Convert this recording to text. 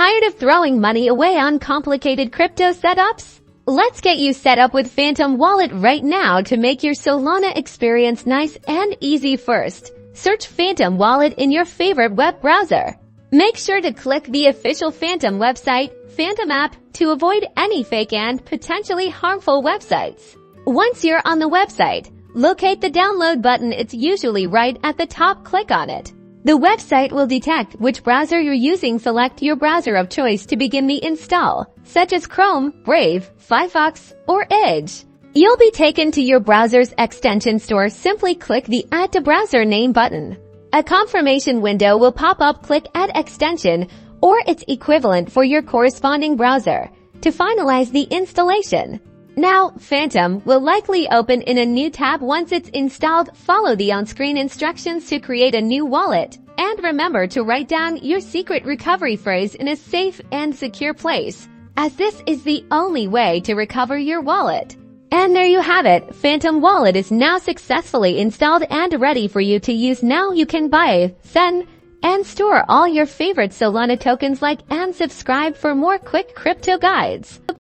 Tired of throwing money away on complicated crypto setups? Let's get you set up with Phantom Wallet right now to make your Solana experience nice and easy. First, search Phantom Wallet in your favorite web browser. Make sure to click the official Phantom website, Phantom app, to avoid any fake and potentially harmful websites. Once you're on the website, locate the download button. It's usually right at the top. Click on it. The website will detect which browser you're using. Select your browser of choice to begin the install, such as Chrome, Brave, Firefox, or Edge. You'll be taken to your browser's extension store. Simply click the Add to Browser Name button. A confirmation window will pop up. Click Add Extension or its equivalent for your corresponding browser to finalize the installation. Now, Phantom will likely open in a new tab once it's installed. Follow the on-screen instructions to create a new wallet. And remember to write down your secret recovery phrase in a safe and secure place, as this is the only way to recover your wallet. And there you have it. Phantom Wallet is now successfully installed and ready for you to use. Now you can buy, send, and store all your favorite Solana tokens. Like and subscribe for more quick crypto guides.